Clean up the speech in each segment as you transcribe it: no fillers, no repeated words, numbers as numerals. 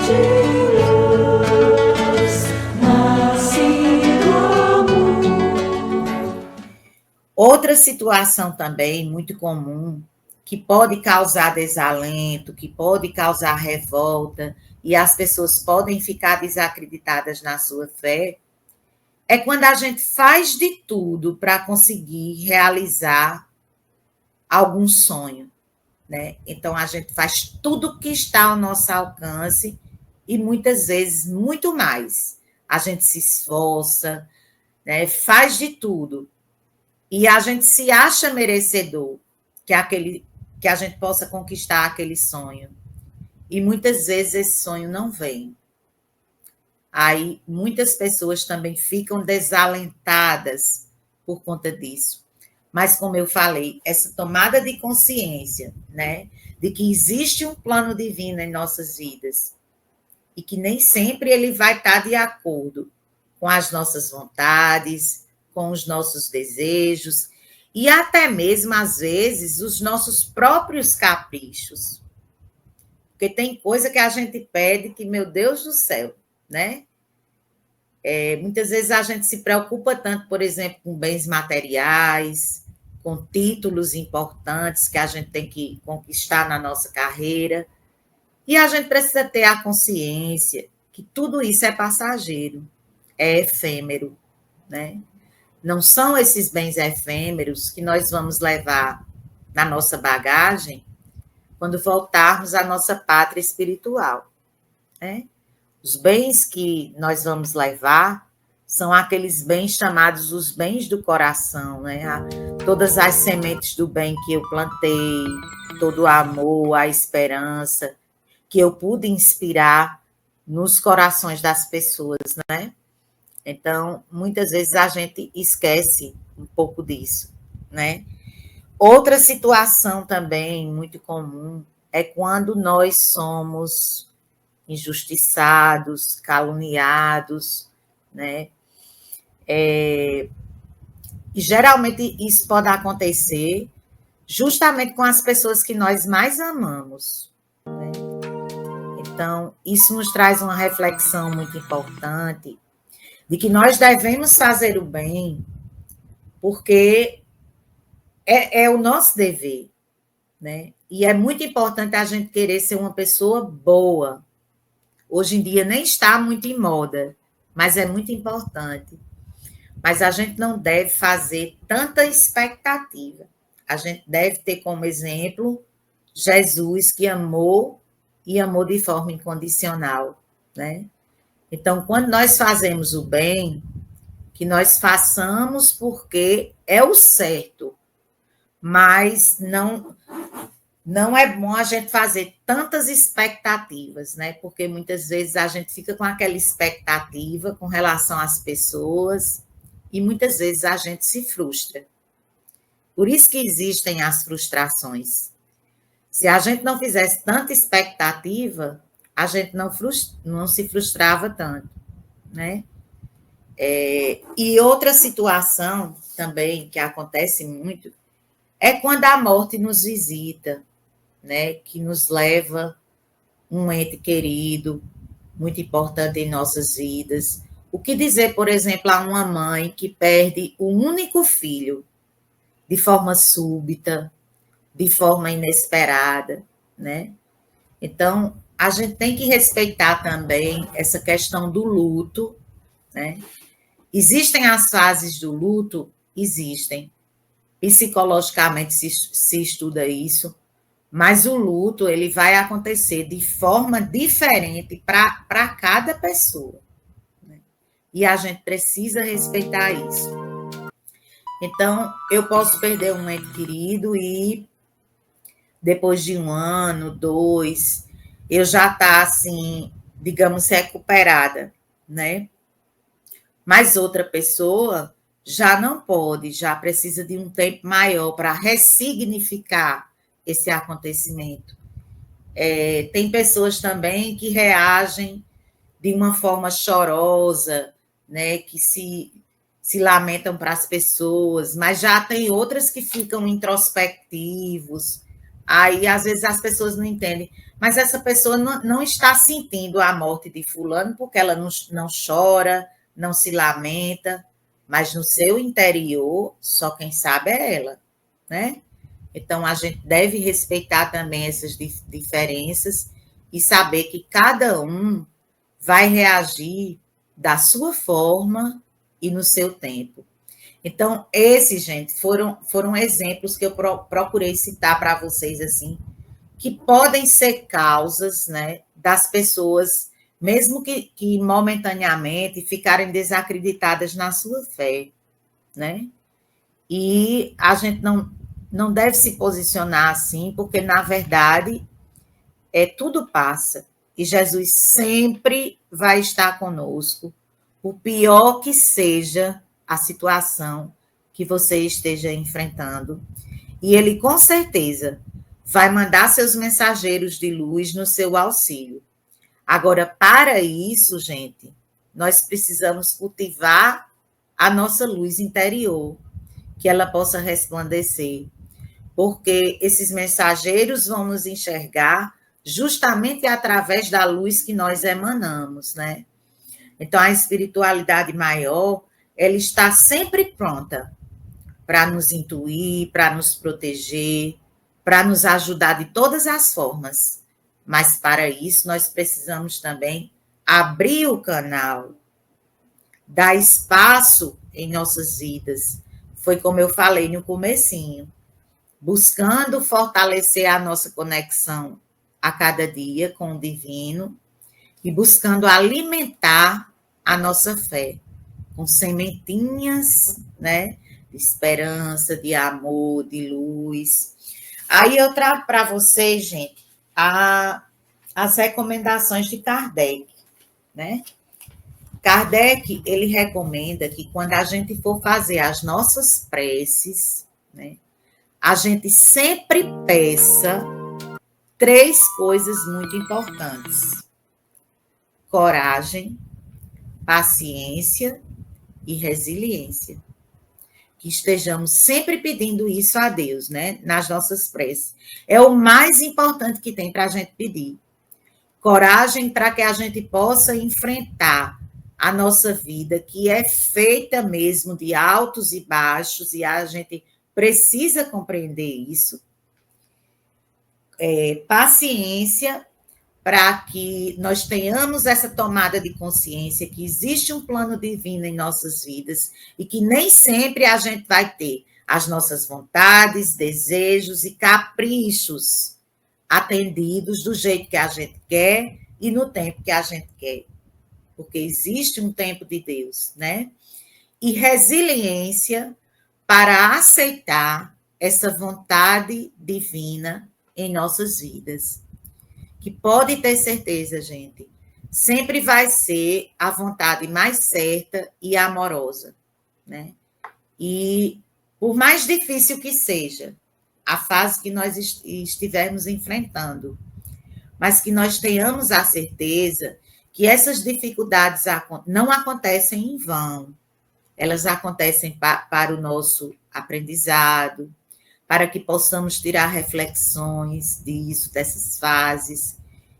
de luz, nasce do amor. Outra situação também muito comum, que pode causar desalento, que pode causar revolta, e as pessoas podem ficar desacreditadas na sua fé, é quando a gente faz de tudo para conseguir realizar algum sonho, né? Então a gente faz tudo que está ao nosso alcance e muitas vezes muito mais. A gente se esforça, né? Faz de tudo e a gente se acha merecedor que a gente possa conquistar aquele sonho. E muitas vezes esse sonho não vem. Aí muitas pessoas também ficam desalentadas por conta disso. Mas, como eu falei, essa tomada de consciência, né, de que existe um plano divino em nossas vidas e que nem sempre ele vai estar de acordo com as nossas vontades, com os nossos desejos e até mesmo, às vezes, os nossos próprios caprichos. Porque tem coisa que a gente pede que, meu Deus do céu, né? Muitas vezes a gente se preocupa tanto, por exemplo, com bens materiais, com títulos importantes que a gente tem que conquistar na nossa carreira, e a gente precisa ter a consciência que tudo isso é passageiro, é efêmero, né? Não são esses bens efêmeros que nós vamos levar na nossa bagagem quando voltarmos à nossa pátria espiritual, né? Os bens que nós vamos levar são aqueles bens chamados os bens do coração, né? Todas as sementes do bem que eu plantei, todo o amor, a esperança que eu pude inspirar nos corações das pessoas, né? Então, muitas vezes a gente esquece um pouco disso, né? Outra situação também muito comum é quando nós somos injustiçados, caluniados, né? E geralmente isso pode acontecer justamente com as pessoas que nós mais amamos, né? Então, isso nos traz uma reflexão muito importante de que nós devemos fazer o bem porque é o nosso dever, né? E é muito importante a gente querer ser uma pessoa boa. Hoje em dia nem está muito em moda, mas é muito importante. Mas a gente não deve fazer tanta expectativa. A gente deve ter como exemplo Jesus, que amou e amou de forma incondicional, né? Então, quando nós fazemos o bem, que nós façamos porque é o certo, mas não é bom a gente fazer tantas expectativas, né? Porque muitas vezes a gente fica com aquela expectativa com relação às pessoas e muitas vezes a gente se frustra. Por isso que existem as frustrações. Se a gente não fizesse tanta expectativa, a gente não se frustrava tanto, né? E outra situação também que acontece muito é quando a morte nos visita, né? Que nos leva um ente querido, muito importante em nossas vidas. O que dizer, por exemplo, a uma mãe que perde o único filho de forma súbita, de forma inesperada, né? Então, a gente tem que respeitar também essa questão do luto, né? Existem as fases do luto? Existem. Psicologicamente se estuda isso, mas o luto ele vai acontecer de forma diferente para cada pessoa, né? E a gente precisa respeitar isso. Então, eu posso perder um ente querido e depois de um ano, dois, eu já tá assim, digamos, recuperada, né? Mas outra pessoa já não pode, já precisa de um tempo maior para ressignificar esse acontecimento. Tem pessoas também que reagem de uma forma chorosa, né, que se lamentam para as pessoas, mas já tem outras que ficam introspectivos, Aí, às vezes, as pessoas não entendem. Mas essa pessoa não está sentindo a morte de fulano porque ela não chora, não se lamenta, mas no seu interior, só quem sabe é ela, né? Então, a gente deve respeitar também essas diferenças e saber que cada um vai reagir da sua forma e no seu tempo. Então, esses, gente, foram exemplos que eu procurei citar para vocês, assim, que podem ser causas, né, das pessoas, mesmo que momentaneamente, ficarem desacreditadas na sua fé, né? E a gente não deve se posicionar assim, porque, na verdade, tudo passa. E Jesus sempre vai estar conosco, o pior que seja a situação que você esteja enfrentando. E ele, com certeza, vai mandar seus mensageiros de luz no seu auxílio. Agora, para isso, gente, nós precisamos cultivar a nossa luz interior, que ela possa resplandecer, porque esses mensageiros vão nos enxergar justamente através da luz que nós emanamos, né? Então, a espiritualidade maior, ela está sempre pronta para nos intuir, para nos proteger, para nos ajudar de todas as formas. Mas, para isso, nós precisamos também abrir o canal, dar espaço em nossas vidas. Foi como eu falei no comecinho, buscando fortalecer a nossa conexão a cada dia com o divino e buscando alimentar a nossa fé com sementinhas, né, de esperança, de amor, de luz. Aí eu trago para vocês, gente, as recomendações de Kardec, né? Kardec, ele recomenda que quando a gente for fazer as nossas preces, né, a gente sempre peça 3 coisas muito importantes: coragem, paciência e resiliência. Que estejamos sempre pedindo isso a Deus, né? Nas nossas preces. É o mais importante que tem para a gente pedir. Coragem para que a gente possa enfrentar a nossa vida, que é feita mesmo de altos e baixos, e a gente precisa compreender isso. Paciência para que nós tenhamos essa tomada de consciência que existe um plano divino em nossas vidas e que nem sempre a gente vai ter as nossas vontades, desejos e caprichos atendidos do jeito que a gente quer e no tempo que a gente quer, porque existe um tempo de Deus, né? E resiliência para aceitar essa vontade divina em nossas vidas. Que pode ter certeza, gente, sempre vai ser a vontade mais certa e amorosa, né? E por mais difícil que seja a fase que nós estivermos enfrentando, mas que nós tenhamos a certeza que essas dificuldades não acontecem em vão, elas acontecem para o nosso aprendizado, para que possamos tirar reflexões disso, dessas fases,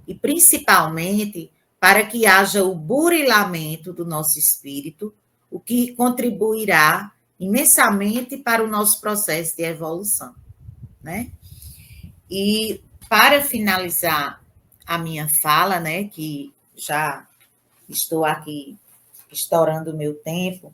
e principalmente para que haja o burilamento do nosso espírito, o que contribuirá imensamente para o nosso processo de evolução, né? E para finalizar a minha fala, né, que já estou aqui estourando o meu tempo,